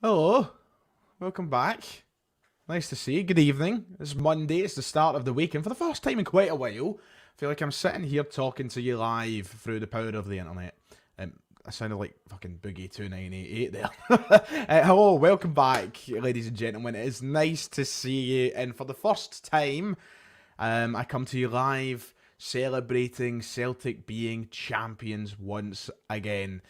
Hello, welcome back. Nice to see you. Good evening. It's Monday, it's the start of the week, and for the first time in quite a while, I feel like I'm sitting here talking to you live through the power of the internet. I sounded like fucking Boogie2988 there. Hello, welcome back, ladies and gentlemen. It is nice to see you, and for the first time, I come to you live celebrating Celtic being champions once again.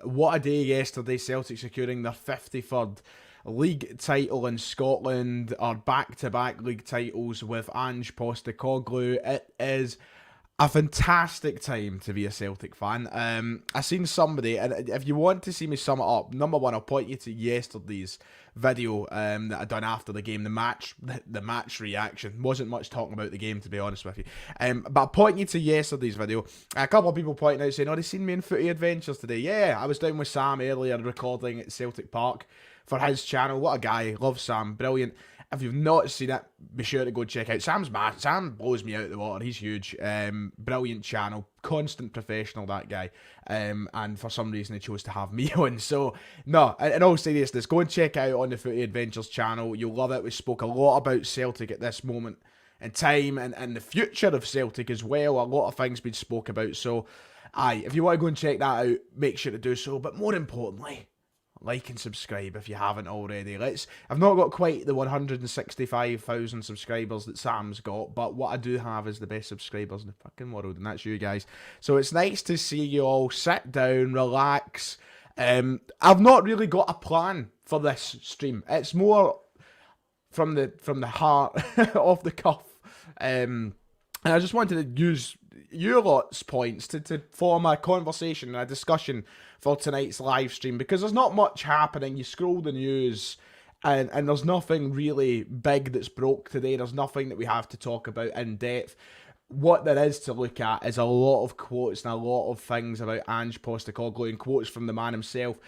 What a day yesterday, Celtic securing their 53rd league title in Scotland, our back-to-back league titles with Ange Postecoglou. It is a fantastic time to be a Celtic fan. I seen somebody, and if you want to see me sum it up, number one, I'll point you to yesterday's video that I done after the game. The match reaction wasn't much talking about the game, to be honest with you. But I'll point you to yesterday's video. A couple of people pointing out saying, "Oh, they seen me in Footy Adventures today." Yeah, I was down with Sam earlier recording at Celtic Park for his channel. What a guy! Love Sam, brilliant. If you've not seen it, be sure to go check out Sam blows me out of the water. He's huge. Brilliant channel. Constant professional, that guy. And for some reason, he chose to have me on. So, no, in all seriousness, go and check out on the Footy Adventures channel. You'll love it. We spoke a lot about Celtic at this moment in time and the future of Celtic as well. A lot of things been spoke about. So, if you want to go and check that out, make sure to do so. But more importantly, like and subscribe if you haven't already. I've not got quite the 165,000 subscribers that Sam's got, but what I do have is the best subscribers in the fucking world, and that's you guys. So it's nice to see you all sit down, relax. I've not really got a plan for this stream. It's more from the heart, off the cuff. And I just wanted to use your lot's points to form a conversation and a discussion for tonight's live stream, because there's not much happening. You scroll the news and there's nothing really big that's broke today. There's nothing that we have to talk about in depth. What there is to look at is a lot of quotes and a lot of things about Ange Postecoglou and quotes from the man himself.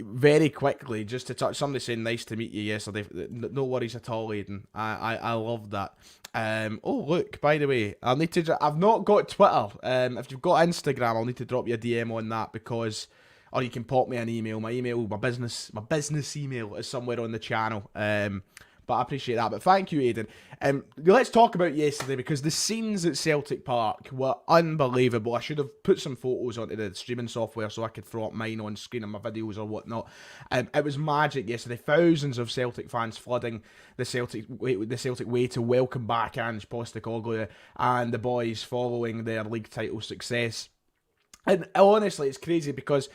Very quickly, just to touch, somebody saying nice to meet you yesterday. No worries at all, Aiden. I love that. Oh look, by the way, I've not got Twitter. If you've got Instagram, I'll need to drop you a DM on that, because, or you can pop me an email. My business email is somewhere on the channel. But I appreciate that. But thank you, Aidan. Let's talk about yesterday, because the scenes at Celtic Park were unbelievable. I should have put some photos onto the streaming software so I could throw up mine on screen in my videos or whatnot. It was magic yesterday. Thousands of Celtic fans flooding the Celtic way to welcome back Ange Postecoglou and the boys following their league title success. And honestly, it's crazy because,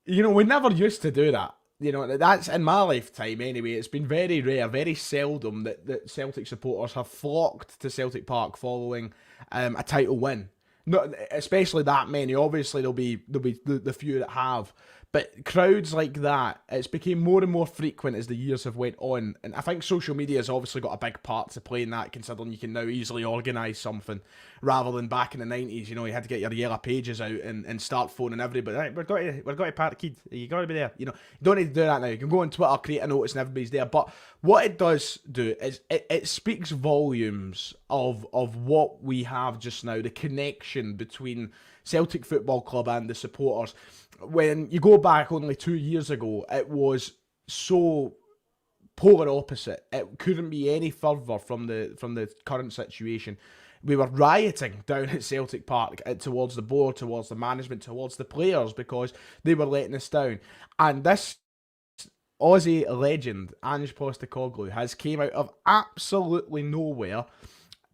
we never used to do that. That's in my lifetime anyway. It's been very rare, very seldom that Celtic supporters have flocked to Celtic Park following a title win. Not especially that many. Obviously, there'll be the few that have, but crowds like that, it's became more and more frequent as the years have went on. And I think social media has obviously got a big part to play in that, considering you can now easily organise something, rather than back in the 90s. You had to get your yellow pages out and start phoning everybody. Right, we're going to Parkhead. You got to be there. You don't need to do that now. You can go on Twitter, create a notice, and everybody's there. But what it does do is it speaks volumes of what we have just now, the connection between Celtic Football Club and the supporters. When you go back only 2 years ago, it was so polar opposite. It couldn't be any further from the current situation. We were rioting down at Celtic Park towards the board, towards the management, towards the players, because they were letting us down. And this Aussie legend, Ange Postecoglou, has came out of absolutely nowhere,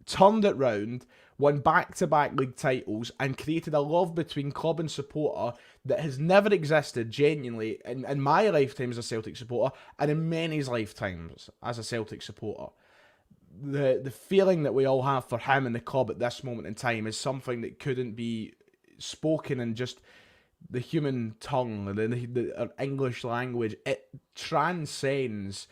turned it round, won back-to-back league titles, and created a love between club and supporter that has never existed genuinely in my lifetime as a Celtic supporter, and in many's lifetimes as a Celtic supporter. The feeling that we all have for him and the club at this moment in time is something that couldn't be spoken in just the human tongue, the English language. It transcends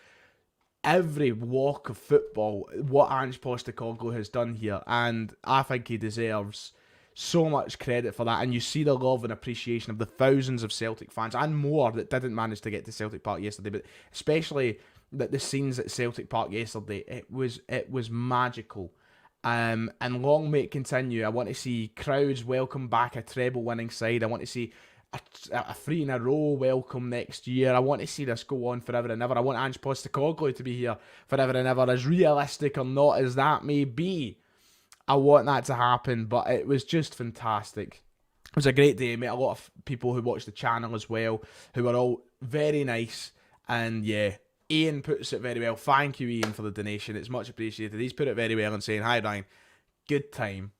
every walk of football, what Ange Postecoglou has done here, and I think he deserves so much credit for that. And you see the love and appreciation of the thousands of Celtic fans and more that didn't manage to get to Celtic Park yesterday, but especially the scenes at Celtic Park yesterday, it was magical. And long may it continue. I want to see crowds welcome back a treble winning side. I want to see a 3 in a row welcome next year. I want to see this go on forever and ever. I want Ange Postecoglou to be here forever and ever. As realistic or not as that may be, I want that to happen. But it was just fantastic. It was a great day. I met a lot of people who watched the channel as well, who were all very nice. And yeah, Ian puts it very well. Thank you, Ian, for the donation. It's much appreciated. He's put it very well in saying, "Hi, Ryan. Good time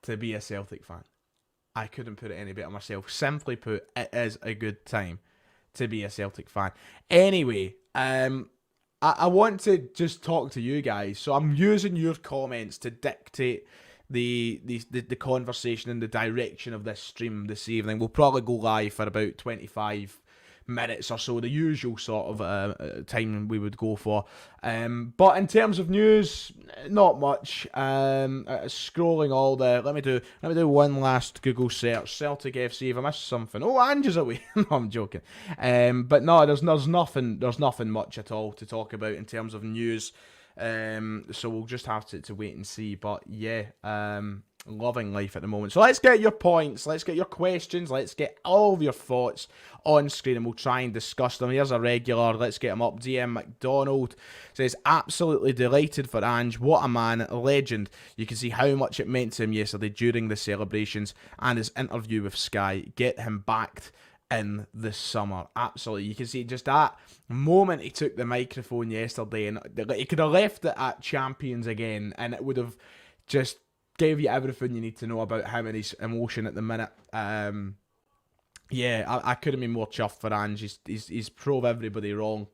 to be a Celtic fan." I couldn't put it any better myself. Simply put, it is a good time to be a Celtic fan. Anyway, I want to just talk to you guys. So I'm using your comments to dictate the conversation and the direction of this stream this evening. We'll probably go live for about 25 minutes or so, the usual sort of time we would go for. But in terms of news, not much. Scrolling all the, let me do one last Google search. Celtic FC. If I missed something, oh, Ange is away. No, I'm joking. But no, there's nothing much at all to talk about in terms of news. So we'll just have to wait and see. But yeah, loving life at the moment. So let's get your points, let's get your questions, let's get all of your thoughts on screen, and we'll try and discuss them. Here's a regular, let's get him up. DM McDonald says, absolutely delighted for Ange. What a man, a legend. You can see how much it meant to him yesterday during the celebrations and his interview with Sky. Get him backed in the summer. Absolutely. You can see just that moment he took the microphone yesterday, and he could have left it at Champions again, and it would have just gave you everything you need to know about him and his emotion at the minute. Yeah, I couldn't be more chuffed for Ange. He's proved everybody wrong.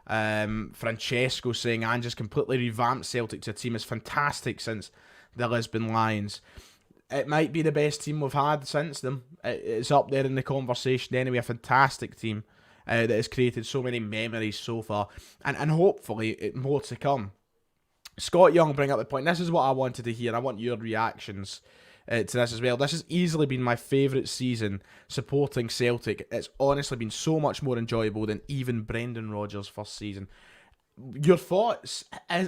Francesco saying Ange has completely revamped Celtic to a team as fantastic since the Lisbon Lions. It might be the best team we've had since them. It's up there in the conversation anyway. A fantastic team that has created so many memories so far, and hopefully more to come. Scott Young bring up the point. This is what I wanted to hear. I want your reactions to this as well. This has easily been my favourite season supporting Celtic. It's honestly been so much more enjoyable than even Brendan Rodgers' first season. Your thoughts?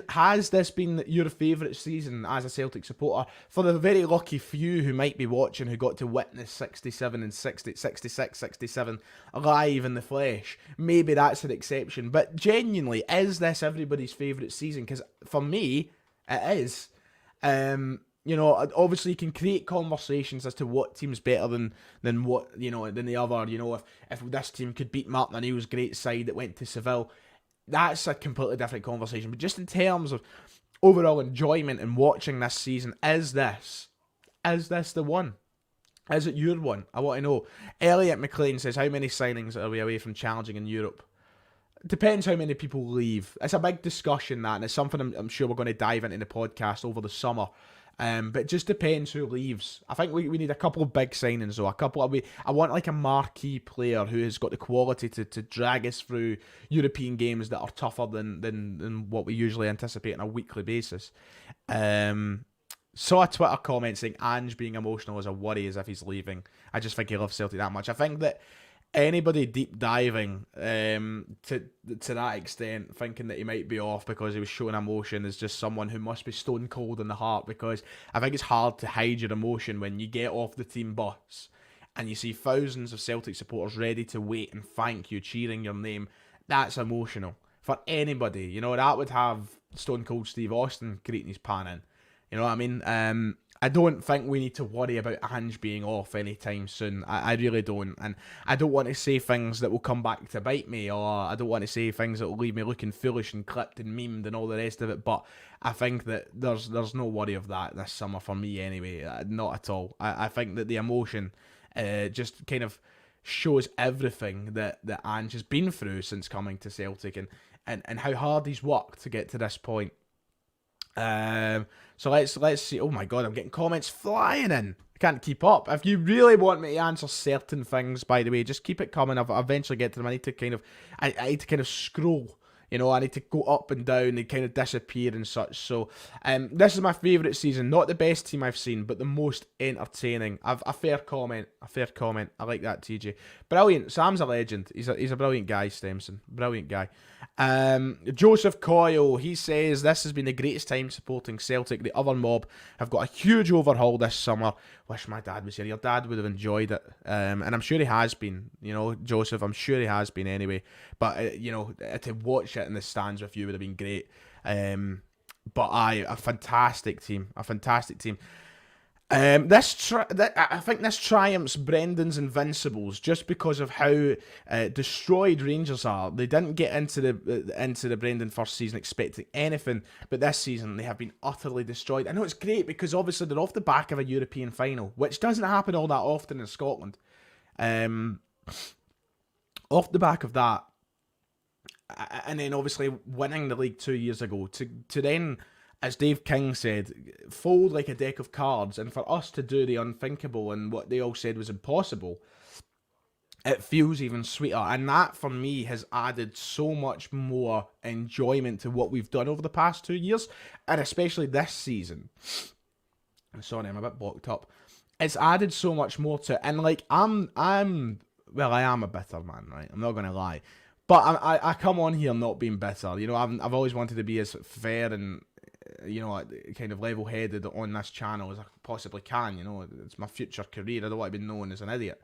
Has this been your favourite season as a Celtic supporter? For the very lucky few who might be watching, who got to witness 67 and 60, 66, 67 live in the flesh, maybe that's an exception. But genuinely, is this everybody's favourite season? Because for me, it is. You know, obviously you can create conversations as to what team's better than what, you know, than the other. You know, if this team could beat Martin O'Neill's great side that went to Seville, that's a completely different conversation. But just in terms of overall enjoyment in watching this season, is this the one? Is it your one? I want to know. Elliot McLean says, how many signings are we away from challenging in Europe? Depends how many people leave. It's a big discussion, that, and it's something I'm sure we're going to dive into the podcast over the summer. But it just depends who leaves. I think we need a couple of big signings, though. I want like a marquee player who has got the quality to drag us through European games that are tougher than what we usually anticipate on a weekly basis. Saw a Twitter comment saying Ange being emotional is a worry as if he's leaving. I just think he loves Celtic that much. I think that anybody deep diving to that extent, thinking that he might be off because he was showing emotion, is just someone who must be stone cold in the heart, because I think it's hard to hide your emotion when you get off the team bus and you see thousands of Celtic supporters ready to wait and thank you, cheering your name. That's emotional for anybody. You know, that would have stone cold Steve Austin greeting his pan in. You know what I mean? I don't think we need to worry about Ange being off anytime soon. I really don't. And I don't want to say things that will come back to bite me, or I don't want to say things that will leave me looking foolish and clipped and memed and all the rest of it. But I think that there's no worry of that this summer for me anyway. Not at all. I think that the emotion just kind of shows everything that Ange has been through since coming to Celtic, and how hard he's worked to get to this point. So let's see. Oh my god, I'm getting comments flying in. I can't keep up. If you really want me to answer certain things, by the way, just keep it coming. I'll eventually get to them. I need to kind of scroll. You know, I need to go up and down, they kind of disappear and such. So, this is my favourite season. Not the best team I've seen, but the most entertaining. I've a fair comment. I like that, TJ. Brilliant. Sam's a legend. He's a brilliant guy, Stemson. Brilliant guy. Joseph Coyle, he says, this has been the greatest time supporting Celtic. The other mob have got a huge overhaul this summer. Wish my dad was here. Your dad would have enjoyed it. And I'm sure he has been, you know, Joseph, I'm sure he has been anyway. But, you know, to watch it in the stands with you would have been great. But a fantastic team. I think this triumphs Brendan's Invincibles just because of how destroyed Rangers are. They didn't get into the Brendan first season expecting anything, but this season they have been utterly destroyed. I know it's great because obviously they're off the back of a European final, which doesn't happen all that often in Scotland. Off the back of that, and then obviously winning the league 2 years ago, to then, as Dave King said, fold like a deck of cards, and for us to do the unthinkable and what they all said was impossible, it feels even sweeter. And that, for me, has added so much more enjoyment to what we've done over the past 2 years, and especially this season. Sorry, I'm a bit blocked up. It's added so much more to it, and like, I am a bitter man, right? I'm not going to lie. But I come on here not being bitter. You know, I've always wanted to be as fair and, you know, kind of level-headed on this channel as I possibly can. You know, it's my future career. I don't want to be known as an idiot.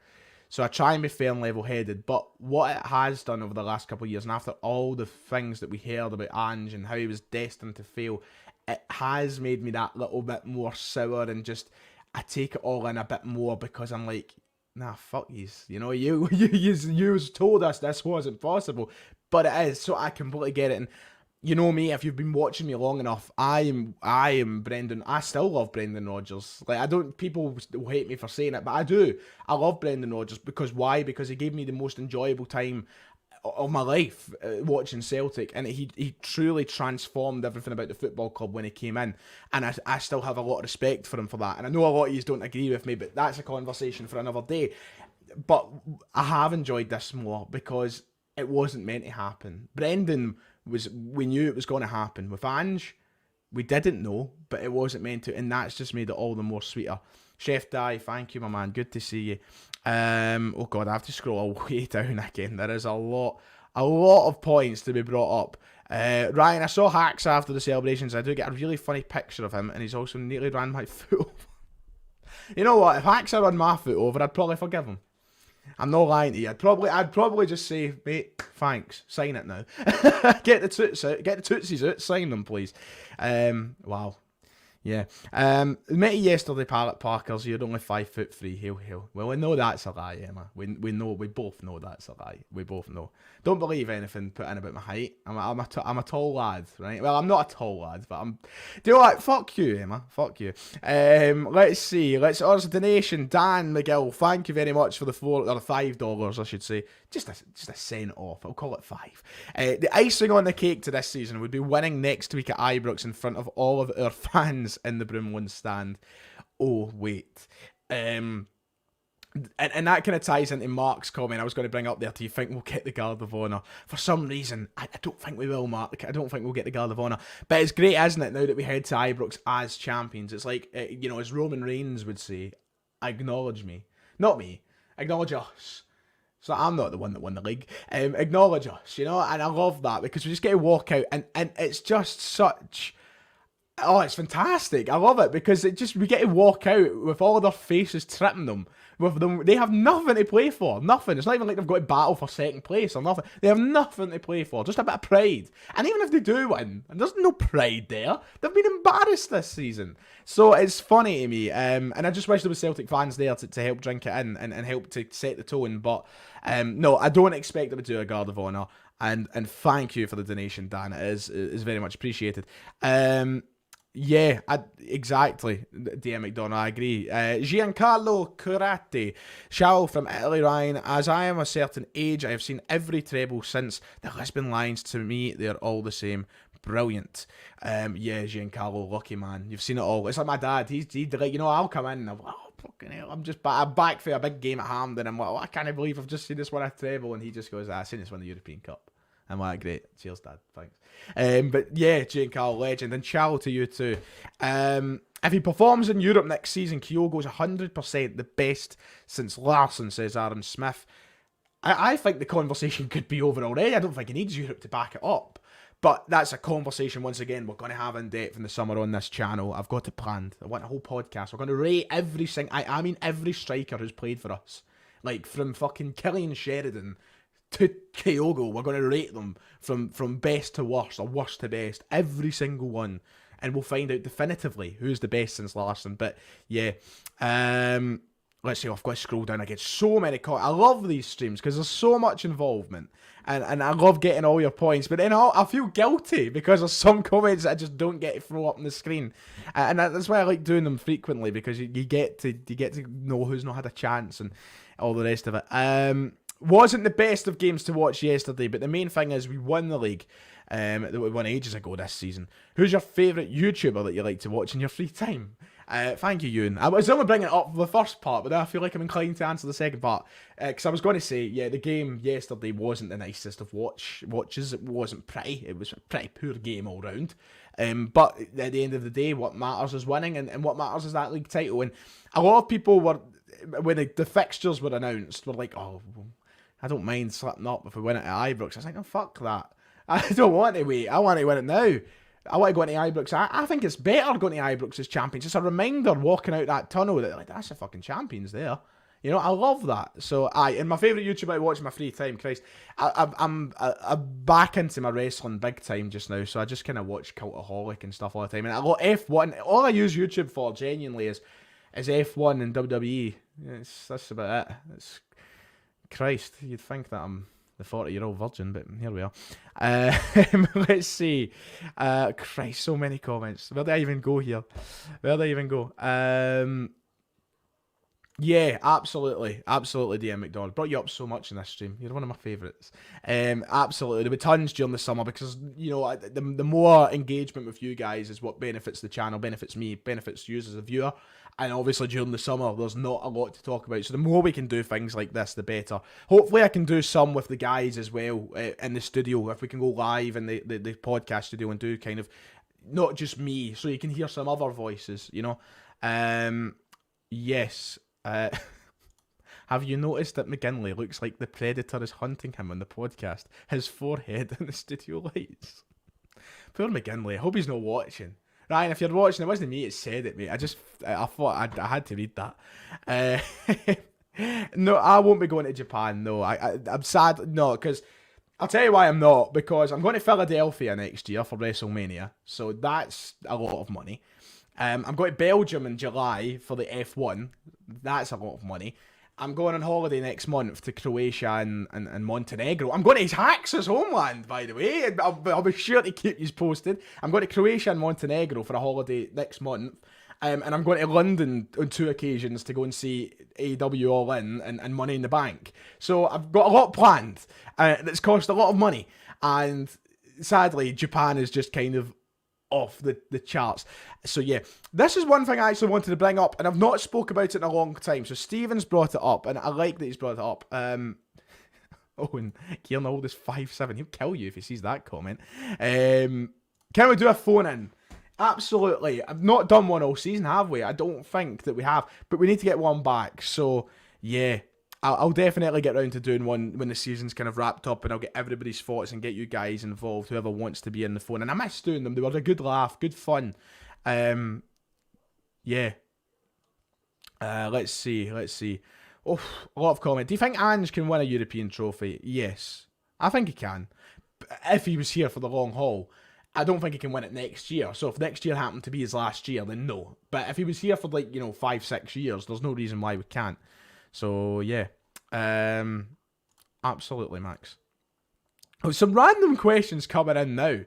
So I try and be fair and level-headed. But what it has done over the last couple of years, and after all the things that we heard about Ange and how he was destined to fail, it has made me that little bit more sour, and just, I take it all in a bit more because I'm like, nah, fuck yous. You know, you told us this wasn't possible, but it is. So I completely get it. And you know me, if you've been watching me long enough, I am Brendan. I still love Brendan Rodgers. Like, people will hate me for saying it, but I do. I love Brendan Rodgers because why? Because he gave me the most enjoyable time of my life watching Celtic, and he truly transformed everything about the football club when he came in, and I still have a lot of respect for him for that. And I know a lot of you don't agree with me, but that's a conversation for another day. But I have enjoyed this more because it wasn't meant to happen. Brendan we knew it was going to happen. With Ange, we didn't know, but it wasn't meant to, and that's just made it all the more sweeter. Chef Di, thank you, my man. Good to see you. Oh God, I have to scroll all the way down again. There is a lot of points to be brought up. Ryan, I saw Hacks after the celebrations. I do get a really funny picture of him, and he's also nearly ran my foot over. You know what? If Hacks had run my foot over, I'd probably forgive him. I'm not lying to you. I'd probably just say, mate, thanks. Sign it now. Get the toots out. Get the tootsies out. Sign them, please. Wow. Yeah. Met you yesterday, Pallet Parkers. You're only 5'3". Hail. Well, we know that's a lie, Emma. We both know that's a lie. We both know. Don't believe anything put in about my height. I'm a tall lad, right? Well, I'm not a tall lad, but I'm. Do you know what? Fuck you, Emma. Fuck you. Let's see. Let's order a donation. Dan McGill, thank you very much for the $5, I should say. Just a cent off. I'll call it $5. The icing on the cake to this season would be winning next week at Ibrox in front of all of our fans in the Broomloan stand. Oh, wait. And that kind of ties into Mark's comment I was going to bring up there. Do you think we'll get the Guard of Honour? For some reason, I don't think we will, Mark. I don't think we'll get the Guard of Honour. But it's great, isn't it, now that we head to Ibrox as champions? It's like, you know, as Roman Reigns would say, acknowledge me. Not me. Acknowledge us. So I'm not the one that won the league. Acknowledge us, you know? And I love that because we just get to walk out and it's just such... Oh, it's fantastic. I love it because we get to walk out with all their faces tripping them. With them, they have nothing to play for. Nothing. It's not even like they've got to battle for second place or nothing. They have nothing to play for. Just a bit of pride. And even if they do win, and there's no pride there, they've been embarrassed this season. So it's funny to me. And I just wish there was Celtic fans there to help drink it in and help to set the tone. But no, I don't expect them to do a Guard of Honour. And thank you for the donation, Dan. It is very much appreciated. Yeah, exactly. DM McDonough, I agree. Giancarlo Curati, Shao from Italy, Ryan. As I am a certain age, I have seen every treble since the Lisbon Lions. To me, they're all the same. Brilliant. Yeah, Giancarlo, lucky man. You've seen it all. It's like my dad. He'd like, you know, I'll come in and I'm like, oh, fucking hell. I'm back for a big game at Hampden. I'm like, oh, I can't believe I've just seen this one at treble. And he just goes, I've seen this one the European Cup. I'm like, great. Cheers, Dad. Thanks. But yeah, Jane Carl, legend. And ciao to you too. If he performs in Europe next season, Kyogo's 100% the best since Larsson, says Aaron Smith. I think the conversation could be over already. I don't think he needs Europe to back it up. But that's a conversation, once again, we're going to have in depth in the summer on this channel. I've got it planned. I want a whole podcast. We're going to rate every every striker who's played for us. Like, from fucking Killian Sheridan to Kyogo, we're going to rate them from best to worst, or worst to best. Every single one. And we'll find out definitively who's the best since Larsson. But, yeah. Let's see, I've got to scroll down. I get so many comments. I love these streams because there's so much involvement. And I love getting all your points. But then I feel guilty because there's some comments that I just don't get to throw up on the screen. And that's why I like doing them frequently, because you get to know who's not had a chance and all the rest of it. Wasn't the best of games to watch yesterday, but the main thing is we won the league. That we won ages ago this season. Who's your favourite YouTuber that you like to watch in your free time? Thank you, Ewan. I was only bringing it up for the first part, but then I feel like I'm inclined to answer the second part. Because I was going to say, yeah, the game yesterday wasn't the nicest of watches. It wasn't pretty. It was a pretty poor game all round. But at the end of the day, what matters is winning, and what matters is that league title. And a lot of people were, when the fixtures were announced, were like, oh, I don't mind slipping up if we win it at Ibrox. I was like, oh, fuck that. I don't want to wait. I want to win it now. I want to go into Ibrox. I think it's better going to Ibrox as champions. It's a reminder walking out that tunnel that, like, that's the fucking champions there. You know, I love that. So, and my favourite YouTuber I watch in my free time, Christ, I'm back into my wrestling big time just now, so I just kind of watch Cultaholic and stuff all the time. And I got F1. All I use YouTube for, genuinely, is F1 and WWE. That's about it. It's, Christ, you'd think that I'm the 40-year-old virgin, but here we are. Let's see. Christ, so many comments. Where do I even go here? Yeah, absolutely. Absolutely, DM McDonald. Brought you up so much in this stream. You're one of my favourites. Absolutely. There'll be tons during the summer because, you know, the more engagement with you guys is what benefits the channel, benefits me, benefits you as a viewer. And obviously during the summer, there's not a lot to talk about. So the more we can do things like this, the better. Hopefully I can do some with the guys as well in the studio. If we can go live in the podcast studio and do kind of, not just me, so you can hear some other voices, you know. Yes. Have you noticed that McGinley looks like the Predator is hunting him on the podcast? His forehead and the studio lights. Poor McGinley. I hope he's not watching. Ryan, if you're watching, it wasn't me that said it, mate. I thought I had to read that. No, I won't be going to Japan, no. I'm sad, no, because I'll tell you why I'm not. Because I'm going to Philadelphia next year for WrestleMania, so that's a lot of money. I'm going to Belgium in July for the F1. That's a lot of money. I'm going on holiday next month to Croatia and Montenegro. I'm going to Hax's homeland, by the way. I'll be sure to keep you posted. I'm going to Croatia and Montenegro for a holiday next month. And I'm going to London on 2 occasions to go and see AEW All In and Money in the Bank. So I've got a lot planned. That's cost a lot of money. And sadly, Japan is just kind of off the charts. So yeah, this is one thing I actually wanted to bring up, and I've not spoke about it in a long time. So Steven's brought it up, and I like that he's brought it up. Oh, and Kieran Old is 5'7". He'll kill you if he sees that comment. Can we do a phone in? Absolutely. I've not done one all season, have we? I don't think that we have, but we need to get one back. So yeah, I'll definitely get round to doing one when the season's kind of wrapped up, and I'll get everybody's thoughts and get you guys involved, whoever wants to be in the phone. And I miss doing them. They were a good laugh, good fun. Yeah. Let's see. Oh, a lot of comment. Do you think Ange can win a European trophy? Yes. I think he can. If he was here for the long haul. I don't think he can win it next year. So if next year happened to be his last year, then no. But if he was here for 5-6 years, there's no reason why we can't. So, yeah. Absolutely, Max. Oh, some random questions coming in now.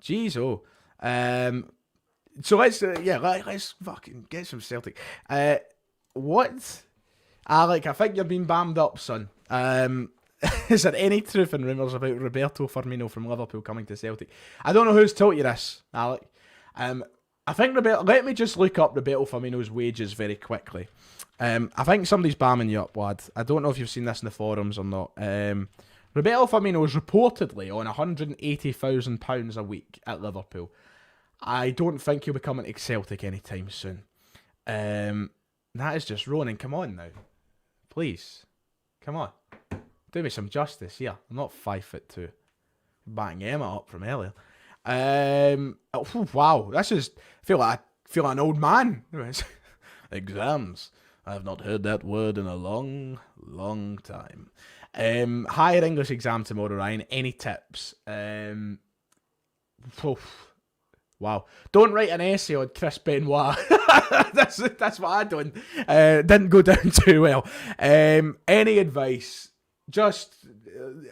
Jeez, oh. So let's fucking get some Celtic. What? Alec, I think you're being bammed up, son. Is there any truth in rumours about Roberto Firmino from Liverpool coming to Celtic? I don't know who's told you this, Alec. I think let me just look up Roberto Firmino's wages very quickly. I think somebody's bamming you up, lad. I don't know if you've seen this in the forums or not. Roberto Firmino is reportedly on £180,000 a week at Liverpool. I don't think he'll be coming to Celtic anytime soon. That is just Ronan. Come on now. Please. Come on. Do me some justice here. I'm not 5'2". Bang Emma up from earlier. Wow. That's just... I feel like an old man. Exams. I have not heard that word in a long, long time. Higher English exam tomorrow, Ryan. Any tips? Wow. Don't write an essay on Chris Benoit. that's what I done. Didn't go down too well. Any advice? Just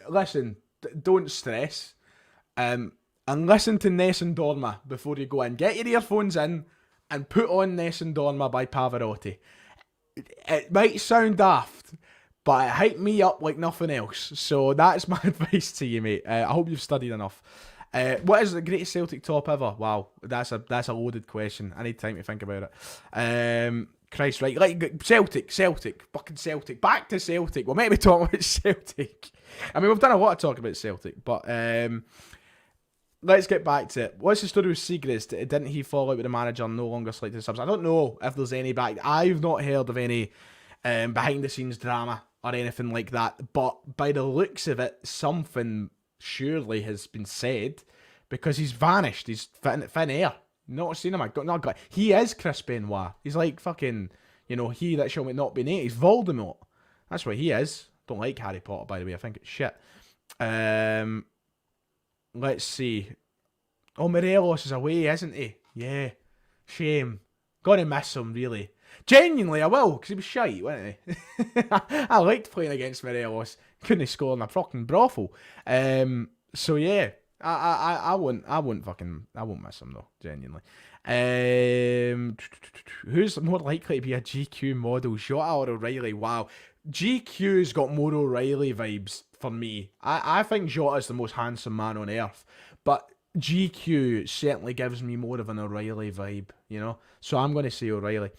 listen. Don't stress. And listen to Nessun Dorma before you go in. Get your earphones in and put on Nessun Dorma by Pavarotti. It might sound daft, but it hyped me up like nothing else. So that's my advice to you, mate. I hope you've studied enough. What is the greatest Celtic top ever? Wow, that's a loaded question. I need time to think about it. Christ, right? Like Celtic, fucking Celtic. Back to Celtic. We're meant to be talking about Celtic. I mean, we've done a lot of talk about Celtic, but let's get back to it. What's the story with Siegrist? Didn't he fall out with the manager and no longer selected subs? I don't know if there's any back. I've not heard of any behind the scenes drama or anything like that. But by the looks of it, something surely has been said, because he's vanished. He's thin air. Not seen him. He is Chris Benoit. He's like fucking, he that shall not be named. He's Voldemort. That's what he is. Don't like Harry Potter, by the way. I think it's shit. Let's see. Oh, Morelos is away, isn't he? Yeah. Shame. Gonna miss him, really. Genuinely, I will, because he was shite, wasn't he? I liked playing against Morelos. Couldn't score in a fucking brothel. So yeah, I won't miss him though, genuinely. Who's more likely to be a GQ model, Jota or O'Reilly? Wow, GQ's got more O'Reilly vibes for me. I think Jota's the most handsome man on earth, but GQ certainly gives me more of an O'Reilly vibe, So I'm going to say O'Reilly.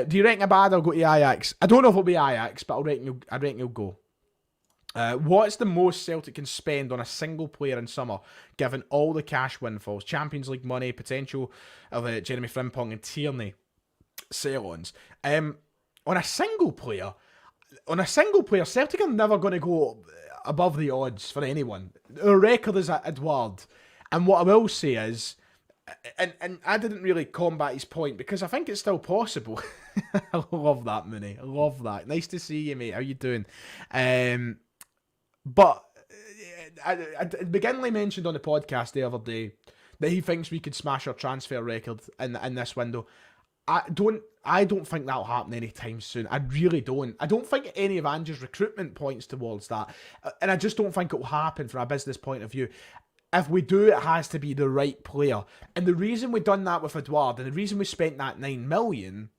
Do you reckon Abad will go to Ajax? I don't know if it'll be Ajax, but I reckon he'll go. What's the most Celtic can spend on a single player in summer, given all the cash windfalls, Champions League money, potential of Jeremy Frimpong and Tierney sell-ons? On a single player, Celtic are never going to go above the odds for anyone. The record is at Edouard. And what I will say is, and I didn't really combat his point, because I think it's still possible. I love that, Mooney. I love that. Nice to see you, mate. How you doing? But I McGinley mentioned on the podcast the other day that he thinks we could smash our transfer record in this window. I don't think that'll happen anytime soon. I really don't. I don't think any of Ange's recruitment points towards that. And I just don't think it'll happen from a business point of view. If we do, it has to be the right player. And the reason we done that with Edouard, and the reason we spent that £9 million,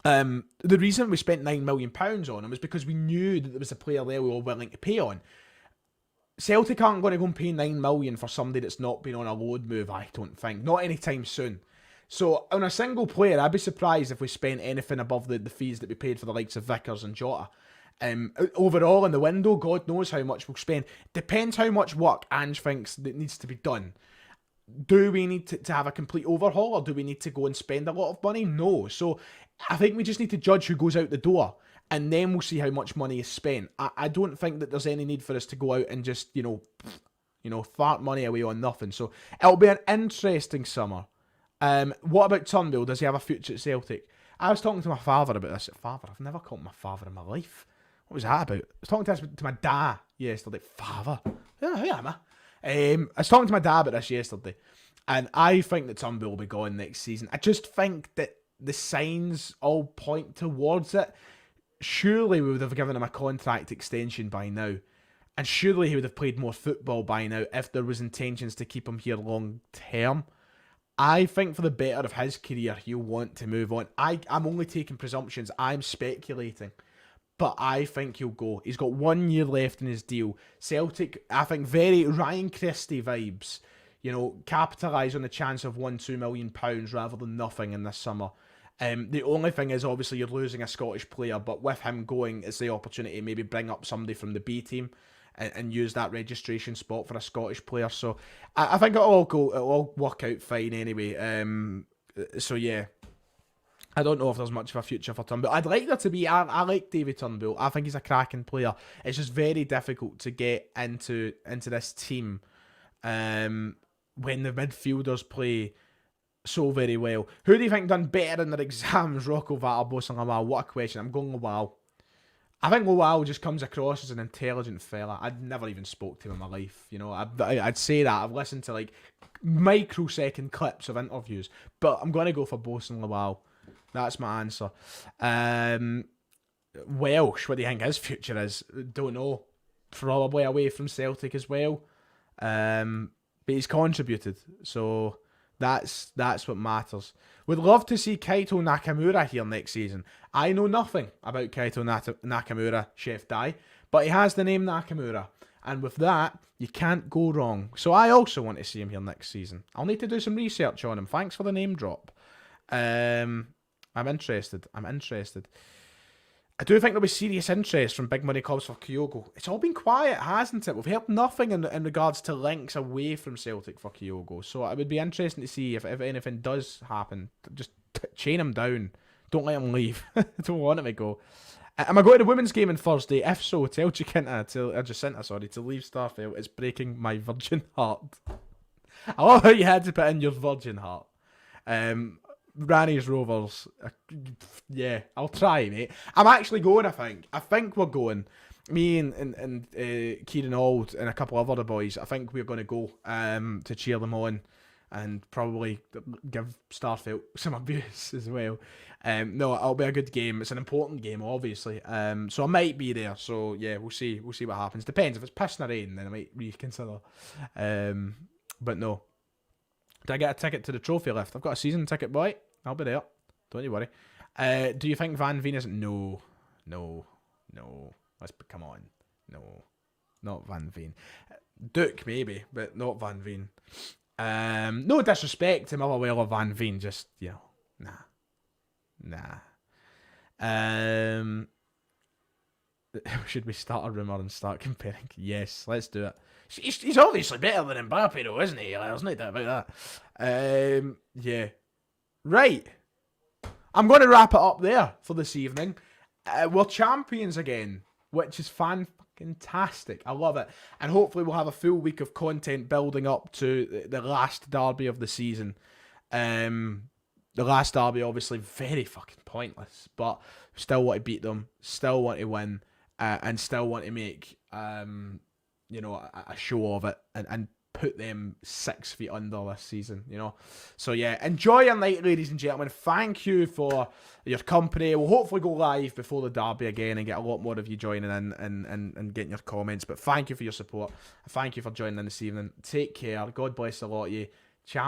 the reason we spent £9 million on him was because we knew that there was a player there we were willing to pay on. Celtic aren't going to go and pay £9 million for somebody that's not been on a load move, I don't think. Not anytime soon. So, on a single player, I'd be surprised if we spent anything above the fees that we paid for the likes of Vickers and Jota. Overall, in the window, God knows how much we'll spend. Depends how much work Ange thinks that needs to be done. Do we need to have a complete overhaul, or do we need to go and spend a lot of money? No. So, I think we just need to judge who goes out the door, and then we'll see how much money is spent. I don't think that there's any need for us to go out and just, fart money away on nothing. So, it'll be an interesting summer. What about Turnbull? Does he have a future at Celtic? I was talking to my father about this. Father? I've never called my father in my life. What was that about? I was talking to my dad yesterday. Father? Who am I? I was talking to my dad about this yesterday. And I think that Turnbull will be gone next season. I just think that the signs all point towards it. Surely we would have given him a contract extension by now. And surely he would have played more football by now if there was intentions to keep him here long term. I think for the better of his career, he'll want to move on. I'm only taking presumptions. I'm speculating. But I think he'll go. He's got 1 year left in his deal. Celtic, I think, very Ryan Christie vibes. Capitalise on the chance of £1-2 million rather than nothing in this summer. The only thing is, obviously, you're losing a Scottish player, but with him going, it's the opportunity to maybe bring up somebody from the B team. and use that registration spot for a Scottish player. So I think it'll all work out fine anyway. So yeah. I don't know if there's much of a future for Turnbull. I'd like there to be. I like David Turnbull. I think he's a cracking player. It's just very difficult to get into this team when the midfielders play so very well. Who do you think done better in their exams, Rocco Vat or Bosan Lawal? What a question. I'm going Lawal. I think Lawal just comes across as an intelligent fella. I'd never even spoke to him in my life. You know, I'd say that. I've listened to like microsecond clips of interviews, but I'm going to go for Bosan Lawal. That's my answer. Welsh, what do you think his future is? Don't know. Probably away from Celtic as well. But he's contributed, so that's what matters. Would love to see Kaito Nakamura here next season. I know nothing about Kaito Nakamura, Chef Dai, but he has the name Nakamura. And with that, you can't go wrong. So I also want to see him here next season. I'll need to do some research on him. Thanks for the name drop. I'm interested. I do think there'll be serious interest from big money clubs for Kyogo. It's all been quiet, hasn't it? We've heard nothing in regards to links away from Celtic for Kyogo. So it would be interesting to see if anything does happen. Just chain him down. Don't let him leave. I don't want him to go. Am I going to the women's game on Thursday? If so, tell Jacinta to leave Starfield. It's breaking my virgin heart. I love how you had to put in your virgin heart. Ranny's Rovers. Yeah, I'll try, mate. I'm actually going, I think we're going. Me and Kieran Auld and a couple of other boys, I think we're going to go to cheer them on and probably give Starfield some abuse as well. No, it'll be a good game. It's an important game, obviously. So I might be there. So yeah, we'll see what happens. Depends. If it's pissing or rain, then I might reconsider. But no. Did I get a ticket to the trophy lift? I've got a season ticket, boy. I'll be there. Don't you worry. Do you think Van Veen is... No. Come on. No. Not Van Veen. Duke, maybe, but not Van Veen. No disrespect to Motherwell or Van Veen. Just, nah. Should we start a rumour and start comparing? Yes, let's do it. He's obviously better than Mbappe, though, isn't he? There's no doubt about that. Yeah. Right. I'm going to wrap it up there for this evening. We're champions again, which is fantastic. I love it. And hopefully we'll have a full week of content building up to the last derby of the season. The last derby, obviously, very fucking pointless. But still want to beat them. Still want to win. And still want to make, a show of it. And put them 6 feet under this season, So yeah, enjoy your night, ladies and gentlemen. Thank you for your company. We'll hopefully go live before the derby again and get a lot more of you joining in and getting your comments. But thank you for your support. Thank you for joining in this evening. Take care. God bless a lot of you. Champ.